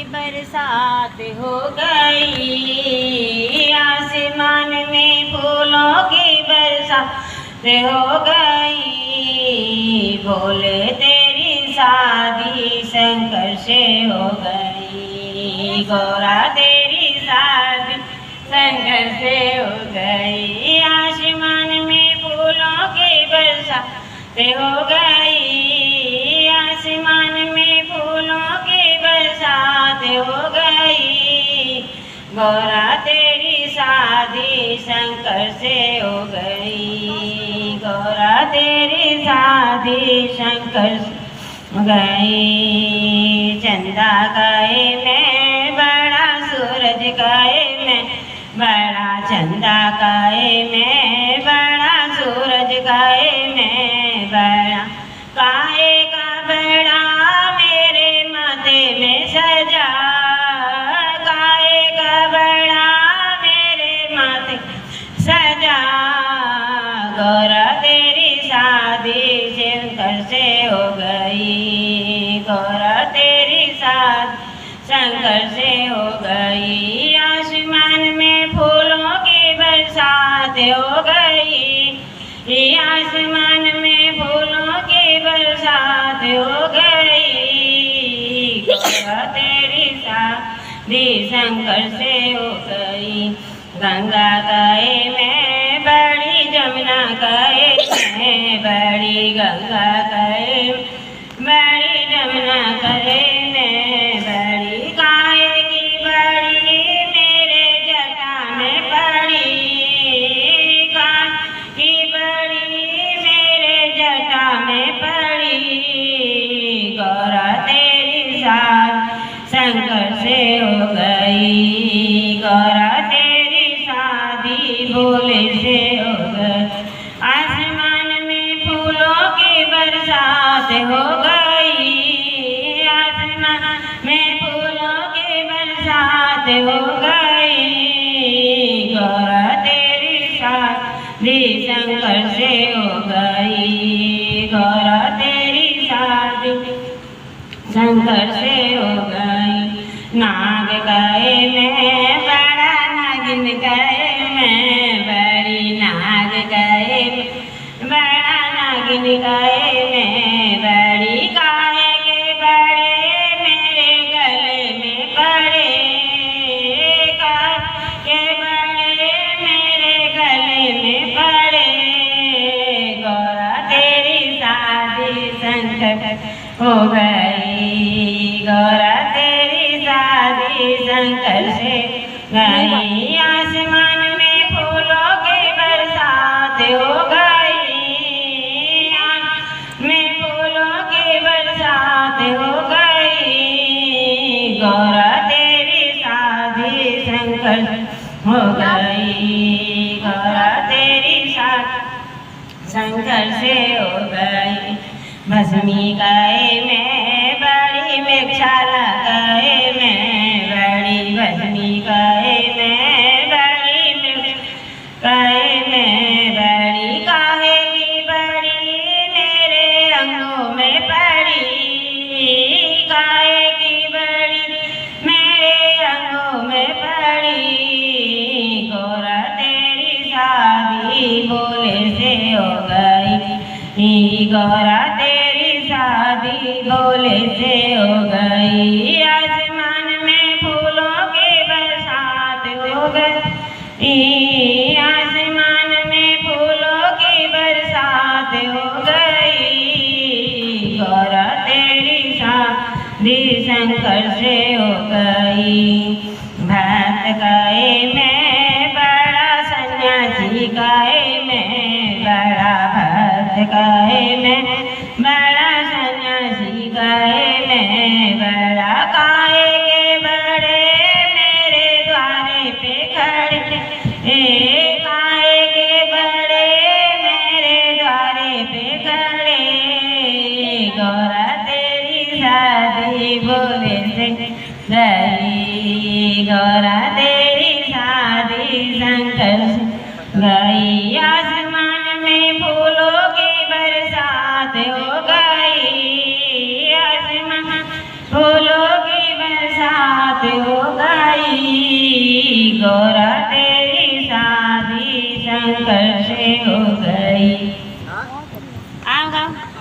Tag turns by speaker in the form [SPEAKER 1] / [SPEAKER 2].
[SPEAKER 1] बरसात हो गई, आसमान में फूलों की बरसात हो गई। बोले तेरी शादी शंकर से हो गई, गौरा तेरी शादी शंकर से हो गई। आसमान में फूलों की बरसात हो गई, आसमान में फूलों की बरसात हो गई। गौरा तेरी शादी शंकर से हो गई, गौरा तेरी शादी शंकर से हो गई। चंदा गाए मैं बड़ा, सूरज गाए मैं बड़ा, चंदा गाए मैं बड़ा, सूरज गाए मैं बड़ा। काहे का बड़ा मेरे माथे में सजा, काहे का बड़ा मेरे माथे सजा। गौरा तेरी शादी शंकर से हो गई, गौरा तेरी शादी शंकर से हो गई। आसमान में फूलों की बरसात हो गई, आसमान में फूलों की बरसात हो गई। गौरा तेरी शादी शंकर से हो गई। गंगा गाए मैं बड़ी, जमुना गाए मैं बड़ी, गंगा गाए बड़ी, जमुना गाए मैं बड़ी। गाय की बड़ी मेरे जटा में पड़ी, गाय की बड़ी मेरे जटा में पड़ी। गौरा तेरी शादी शंकर से हो गई, गौरा तेरी शादी भोले से हो गई। आसमान में फूलों की बरसात हो गई, आसमान में फूलों की बरसात हो गई। गौरा तेरी शादी शंकर से हो गई, गौरा तेरी शादी शंकर से हो गई। नाग गाए मैं बड़ा, नागिन गाए मैं बड़ी, नाग गाए बड़ा, नागिन गाए मैं बड़ी। काहे के बड़े मेरे गले में पड़े, काहे के बड़े मेरे गले में पड़े। गौरा तेरी शादी शंकर हो गई, गौरा तेरी शादी शंकर से गई। आसमान में फूलों की बरसात हो गई, में फूलों की बरसात हो गई। गौरा तेरी शादी शंकर हो गई, गौरा तेरी शादी शंकर से हो गई। भस्मी गाए मैं बड़ी, मेघशाला गाए मैं बड़ी, भस्मी गाए मैं बड़ी, गाए मैं बड़ी। काहे की बड़ी मेरे अंगों में पड़ी, काहे की बड़ी मेरे अंगों में पड़ी। गौरा तेरी शादी भोले से हो गई, गौरा तेरी शादी भोले से हो गई। आसमान में फूलों की बरसात हो गई, आसमान में फूलों की बरसात हो गई। गौरा तेरी शादी शंकर से हो गई। भक्त गाए मैं बड़ा, सन्यासी गाए मैं बड़ा, भक्त गाए मैं बड़ा, सन्यासी गाए मैं बड़ा। काहे के बड़े मेरे द्वारे पे खड़े, काहे के बड़े मेरे द्वारे पे खड़े। गौरा तेरी शादी भोले से गई, गौरा तेरी शादी शंकर से गई। आसमान में फूलों की बरसात हो गई, आसमान फूलों की बरसात गौरा तेरी शादी शंकर से हो गई। आओ गाओ।